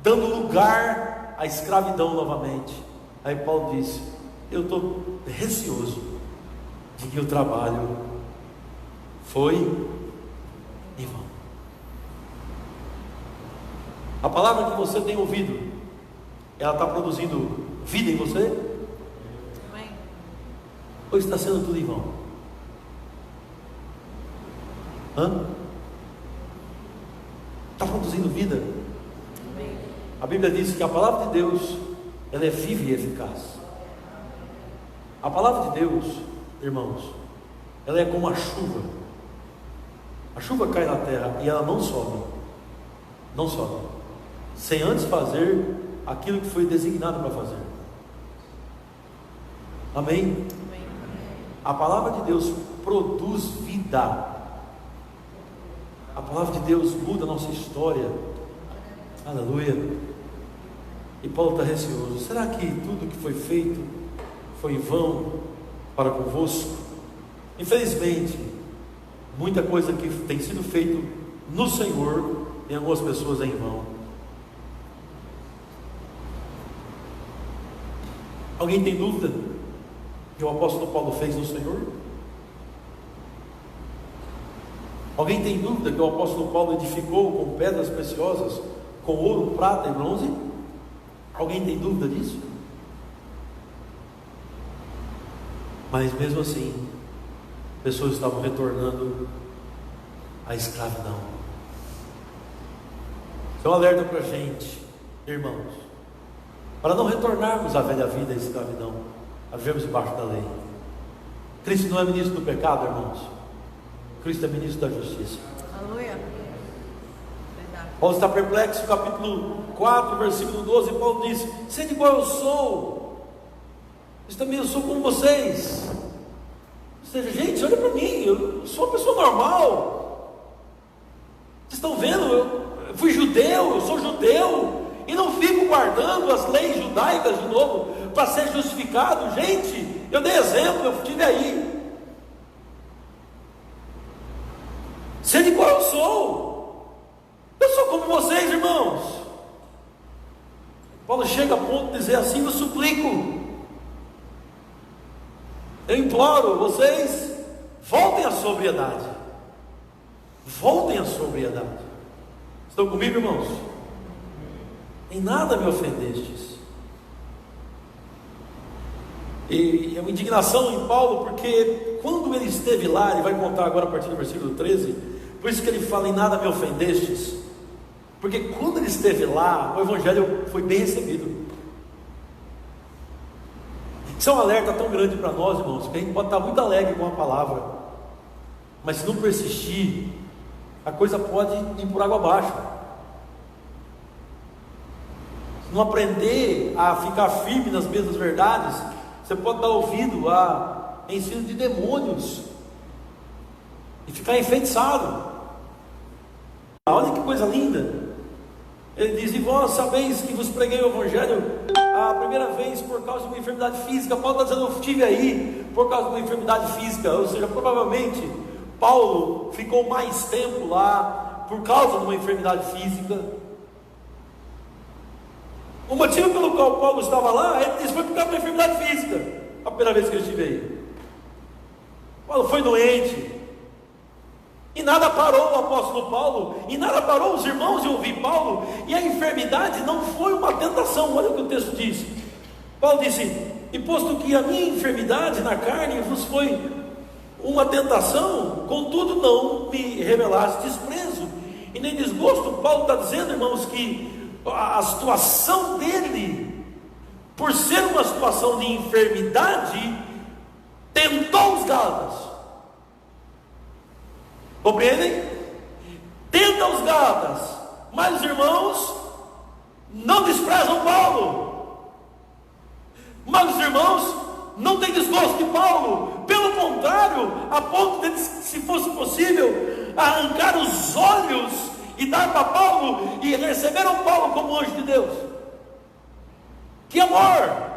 dando lugar à escravidão novamente. Aí Paulo diz: eu estou receoso de que o trabalho foi em vão. A palavra que você tem ouvido, ela está produzindo vida em você? Amém. Ou está sendo tudo em vão? Está produzindo vida? Amém. A Bíblia diz que a palavra de Deus, ela é viva e eficaz. A palavra de Deus, irmãos, ela é como a chuva. A chuva cai na terra e ela não sobe, sem antes fazer aquilo que foi designado para fazer. Amém? Amém. A palavra de Deus produz vida. A palavra de Deus muda a nossa história. Aleluia. E Paulo está receoso: será que tudo que foi feito foi em vão para convosco? Infelizmente, muita coisa que tem sido feito no Senhor, em algumas pessoas é em vão. Alguém tem dúvida que o apóstolo Paulo fez no Senhor? Alguém tem dúvida que o apóstolo Paulo edificou com pedras preciosas, com ouro, prata e bronze? Alguém tem dúvida disso? Mas mesmo assim, pessoas estavam retornando à escravidão. Então alerta para a gente, irmãos, para não retornarmos à velha vida, à escravidão, a vivermos debaixo da lei. Cristo não é ministro do pecado, irmãos. Cristo é ministro da justiça. Aleluia. Verdade. Paulo está perplexo, capítulo 4, versículo 12. Paulo diz: sede igual eu sou, eu também sou como vocês. Ou seja, gente, olha para mim, eu sou uma pessoa normal. Vocês estão vendo? Eu fui judeu, eu sou judeu, e não fico guardando as leis judaicas de novo para ser justificado. Gente, eu dei exemplo, eu estive aí. Sede igual eu sou como vocês, irmãos. Paulo chega a ponto de dizer assim: eu suplico, eu imploro, vocês voltem à sobriedade. Voltem à sobriedade. Estão comigo, irmãos? Em nada me ofendestes. E é uma indignação em Paulo, porque quando ele esteve lá, ele vai contar agora a partir do versículo 13, por isso que ele fala: em nada me ofendestes, porque quando ele esteve lá, o Evangelho foi bem recebido. Isso é um alerta tão grande para nós, irmãos, que a gente pode estar muito alegre com a palavra, mas se não persistir, a coisa pode ir por água abaixo. Se não aprender a ficar firme nas mesmas verdades, você pode dar ouvido a ensino de demônios e ficar enfeitiçado. Olha que coisa linda. Ele diz: e vós sabeis que vos preguei o Evangelho a primeira vez por causa de uma enfermidade física. Paulo está dizendo: eu estive aí por causa de uma enfermidade física. Ou seja, provavelmente Paulo ficou mais tempo lá por causa de uma enfermidade física. O motivo pelo qual Paulo estava lá, ele disse, foi por causa de uma enfermidade física. A primeira vez que ele estive aí, Paulo foi doente, e nada parou o apóstolo Paulo, e nada parou os irmãos de ouvir Paulo, e a enfermidade não foi uma tentação. Olha o que o texto diz. Paulo disse, e posto que a minha enfermidade na carne vos foi uma tentação, contudo não me revelaste desprezo e nem desgosto. Paulo está dizendo, irmãos, que a situação dele, por ser uma situação de enfermidade, tentou os Gálatas. Compreendem? Tenta os Gálatas, mas os irmãos não desprezam Paulo, mas os irmãos não têm desgosto de Paulo, pelo contrário, a ponto de, se fosse possível, arrancar os olhos e dar para Paulo, e receberam Paulo como anjo de Deus. Que amor,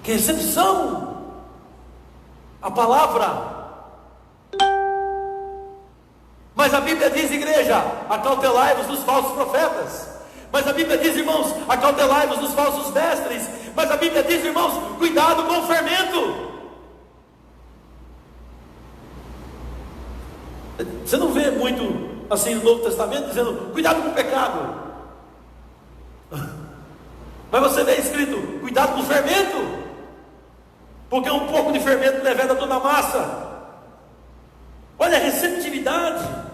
que recepção, a palavra. Mas a Bíblia diz, igreja, acautelai-vos dos falsos profetas. Mas a Bíblia diz, irmãos, acautelai-vos dos falsos mestres. Mas a Bíblia diz, irmãos, cuidado com o fermento. Você não vê muito assim no Novo Testamento dizendo, cuidado com o pecado. Mas você vê escrito, cuidado com o fermento, porque um pouco de fermento leveda toda a massa. Olha a receptividade.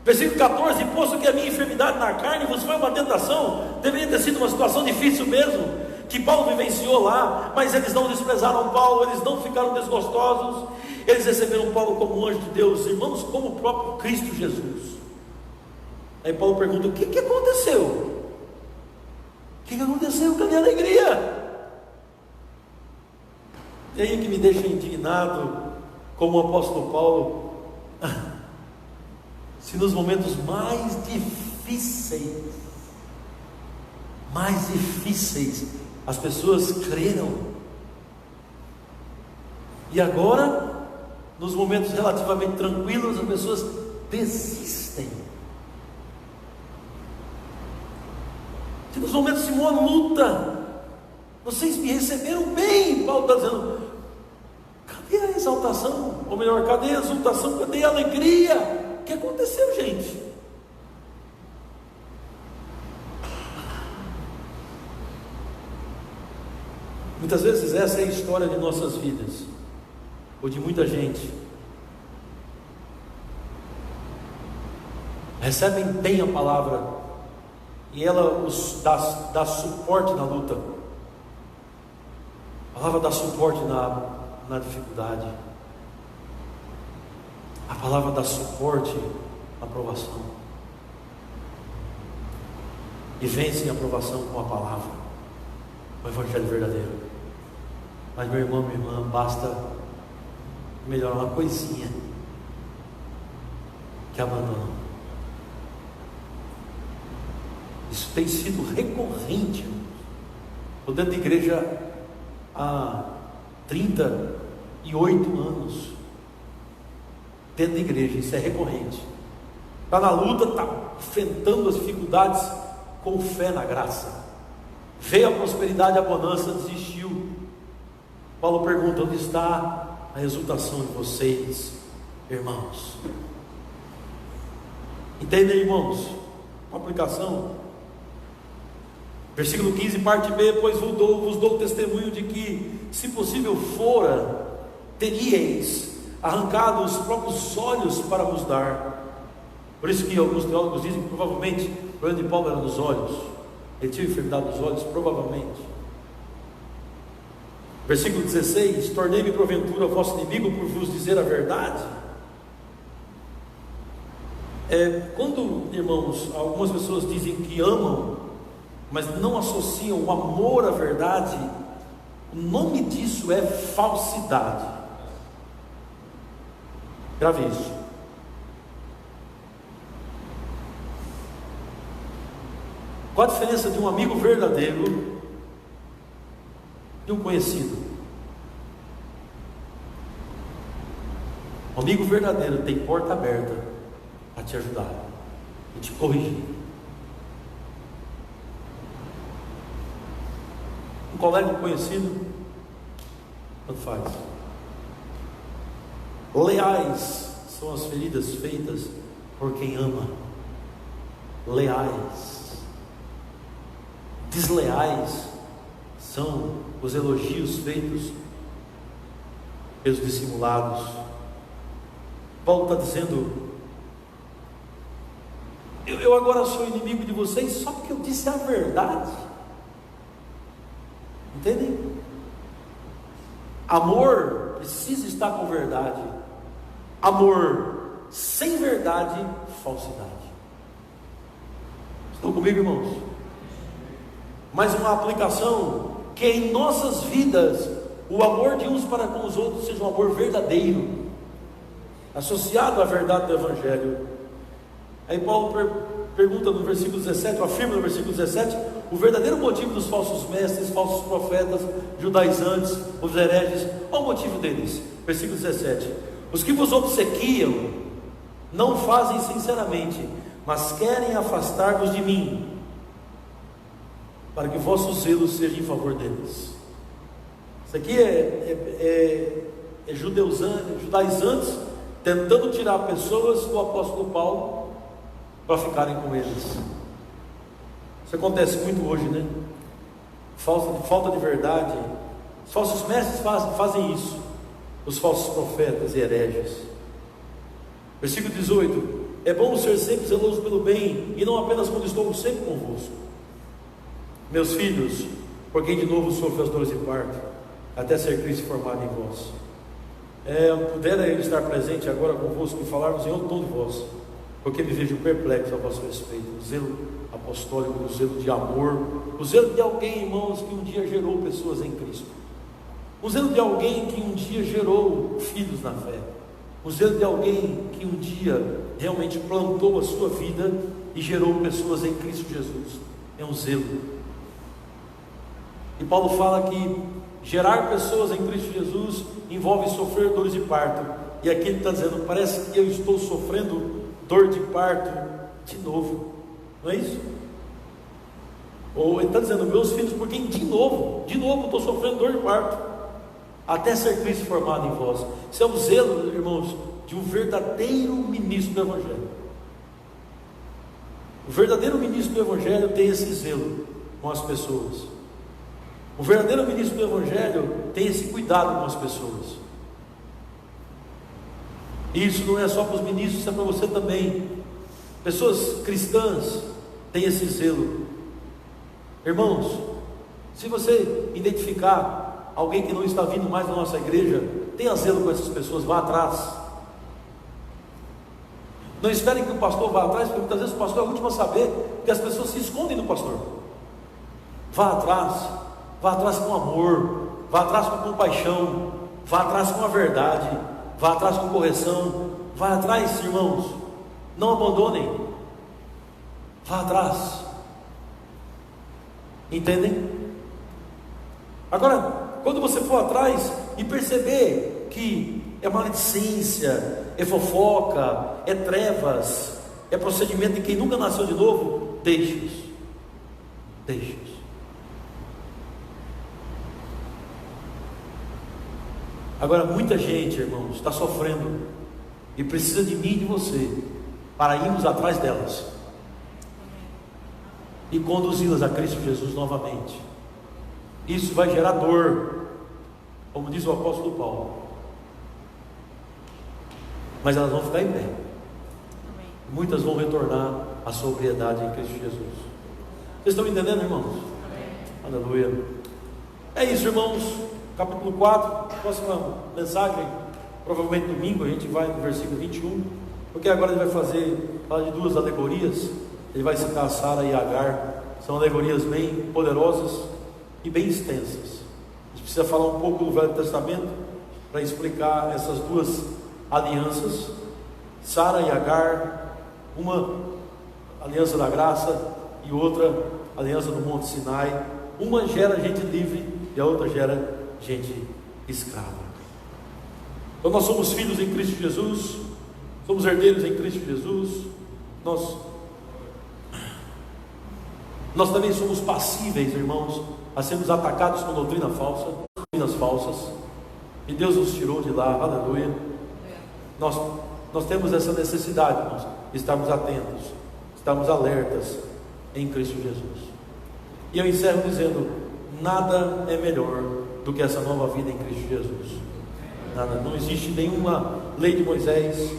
Versículo 14, posto que a minha enfermidade na carne vos foi uma tentação, deveria ter sido uma situação difícil mesmo, que Paulo vivenciou lá, mas eles não desprezaram Paulo, eles não ficaram desgostosos, eles receberam Paulo como anjo de Deus, irmãos, como o próprio Cristo Jesus. Aí Paulo pergunta, o que aconteceu? O que aconteceu? Cadê a alegria? E aí que me deixa indignado, como o apóstolo Paulo, se nos momentos mais difíceis, as pessoas creram, e agora, nos momentos relativamente tranquilos, as pessoas desistem. Se nos momentos de uma luta, vocês me receberam bem, Paulo está dizendo, cadê a exaltação? Ou melhor, cadê a exultação? Cadê a alegria? O que aconteceu, gente? Muitas vezes essa é a história de nossas vidas, ou de muita gente. Recebem bem a palavra, e ela os dá suporte na luta. A palavra dá suporte na dificuldade. A palavra dá suporte na aprovação. E vencem a aprovação com a palavra, o Evangelho verdadeiro. Mas meu irmão, minha irmã, basta melhorar uma coisinha que abandonam. Isso tem sido recorrente. Estou dentro da igreja há 38 anos. Dentro da igreja, isso é recorrente. Está na luta, está enfrentando as dificuldades com fé na graça. Veio a prosperidade, a bonança, desistiu. Paulo pergunta, onde está a exultação de vocês, irmãos? Entendem, irmãos? Uma aplicação. Versículo 15, parte B, pois vos dou testemunho de que, se possível fora, teríeis arrancado os próprios olhos para vos dar. Por isso que alguns teólogos dizem que provavelmente o problema de Paulo era nos olhos. Ele tinha enfermidade dos olhos, provavelmente. Versículo 16, tornei-me porventura vosso inimigo por vos dizer a verdade. Quando, irmãos, algumas pessoas dizem que amam, mas não associam o amor à verdade, o nome disso é falsidade. Grave isso. Qual a diferença de um amigo verdadeiro e um conhecido? O amigo verdadeiro tem porta aberta para te ajudar e te corrigir. Um colega conhecido, tanto faz. Leais são as feridas feitas por quem ama. Leais. Desleais são os elogios feitos pelos dissimulados. Paulo está dizendo: eu agora sou inimigo de vocês só porque eu disse a verdade. Entendem? Amor precisa estar com verdade. Amor sem verdade, falsidade. Estão comigo, irmãos? Mais uma aplicação: que em nossas vidas o amor de uns para com os outros seja um amor verdadeiro, associado à verdade do Evangelho. Aí Paulo pergunta no versículo 17, afirma no versículo 17, o verdadeiro motivo dos falsos mestres, falsos profetas, judaizantes, os hereges. Qual o motivo deles? Versículo 17: os que vos obsequiam não fazem sinceramente, mas querem afastar-vos de mim, para que o vosso zelo seja em favor deles. Isso aqui é judaizantes tentando tirar pessoas do apóstolo Paulo para ficarem com eles. Isso acontece muito hoje, né? Falta de verdade. Os falsos mestres fazem isso, os falsos profetas e hereges. Versículo 18: é bom ser sempre zeloso pelo bem, e não apenas quando estou sempre convosco. Meus filhos, por quem de novo sofro as dores de parto, até ser Cristo formado em vós. Pudera eu estar presente agora convosco e falarmos em outro tom de voz, porque me vejo perplexo a vosso respeito. O zelo apostólico, o zelo de amor, o zelo de alguém, irmãos, que um dia gerou pessoas em Cristo, o zelo de alguém que um dia gerou filhos na fé, o zelo de alguém que um dia realmente plantou a sua vida e gerou pessoas em Cristo Jesus. É um zelo. E Paulo fala que gerar pessoas em Cristo Jesus envolve sofrer dores de parto. E aqui ele está dizendo: parece que eu estou sofrendo dor de parto de novo. Não é isso? Ou ele está dizendo: meus filhos, por quem de novo estou sofrendo dor de parto, até ser Cristo formado em vós. Isso é o zelo, irmãos, de um verdadeiro ministro do Evangelho. O verdadeiro ministro do Evangelho tem esse zelo com as pessoas. O verdadeiro ministro do Evangelho tem esse cuidado com as pessoas. E isso não é só para os ministros, isso é para você também. Pessoas cristãs têm esse zelo. Irmãos, se você identificar alguém que não está vindo mais na nossa igreja, tenha zelo com essas pessoas, vá atrás. Não espere que o pastor vá atrás, porque muitas vezes o pastor é o último a saber, porque as pessoas se escondem do pastor. Vá atrás com amor, vá atrás com compaixão, vá atrás com a verdade, vá atrás com correção, vá atrás, irmãos, não abandonem, vá atrás. Entendem? Agora, quando você for atrás e perceber que é maledicência, é fofoca, é trevas, é procedimento de quem nunca nasceu de novo, deixe-os. Agora, muita gente, irmãos, está sofrendo e precisa de mim e de você para irmos atrás delas e conduzi-las a Cristo Jesus novamente. Isso vai gerar dor, como diz o apóstolo Paulo, mas elas vão ficar em pé. Muitas vão retornar à sobriedade em Cristo Jesus. Vocês estão entendendo, irmãos? Aleluia. É isso, irmãos. Capítulo 4, próxima mensagem, provavelmente domingo, a gente vai no versículo 21, porque agora ele vai falar de duas alegorias. Ele vai citar Sara e Agar. São alegorias bem poderosas e bem extensas. A gente precisa falar um pouco do Velho Testamento para explicar essas duas alianças, Sara e Agar, uma aliança da graça e outra aliança do Monte Sinai. Uma gera gente livre e a outra gera gente escrava. Então nós somos filhos em Cristo Jesus, somos herdeiros em Cristo Jesus, nós também somos passíveis, irmãos, a sermos atacados com doutrinas falsas, e Deus nos tirou de lá, aleluia. Nós temos essa necessidade, irmãos, de estarmos atentos, estarmos alertas em Cristo Jesus. E eu encerro dizendo: nada é melhor do que essa nova vida em Cristo Jesus. Nada, não existe nenhuma lei de Moisés,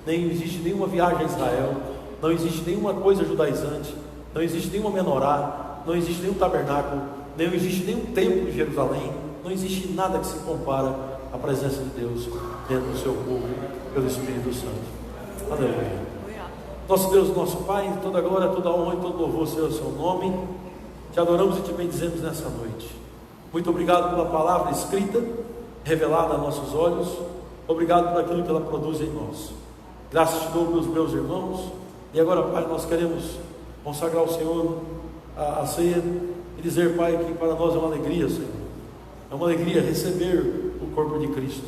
nem existe nenhuma viagem a Israel, não existe nenhuma coisa judaizante, não existe nenhuma menorá, não existe nenhum tabernáculo, não existe nenhum templo de Jerusalém, não existe nada que se compara à presença de Deus dentro do seu povo, pelo Espírito Santo. Aleluia. Nosso Deus, nosso Pai, toda glória, toda honra e todo louvor seja o seu nome. Te adoramos e te bendizemos nessa noite. Muito obrigado pela palavra escrita, revelada a nossos olhos. Obrigado por aquilo que ela produz em nós. Graças te dou pelos meus irmãos. E agora, Pai, nós queremos consagrar ao Senhor a ceia e dizer, Pai, que para nós é uma alegria, Senhor. É uma alegria receber o corpo de Cristo.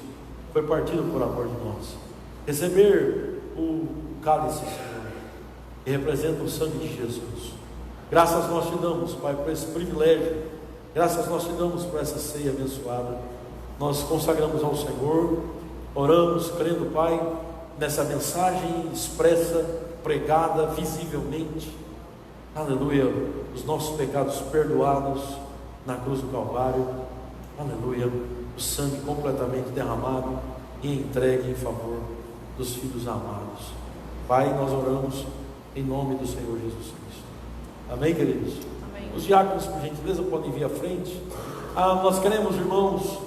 Foi partido por amor de nós. Receber o cálice, Senhor, que representa o sangue de Jesus. Graças nós te damos, Pai, por esse privilégio. Graças nós te damos por essa ceia abençoada. Nós consagramos ao Senhor, oramos, crendo, Pai, nessa mensagem expressa, pregada visivelmente. Aleluia, os nossos pecados perdoados na cruz do Calvário. Aleluia, o sangue completamente derramado e entregue em favor dos filhos amados. Pai, nós oramos em nome do Senhor Jesus Cristo. Amém, queridos? Amém. Os diáconos, por gentileza, podem vir à frente. Nós queremos, irmãos,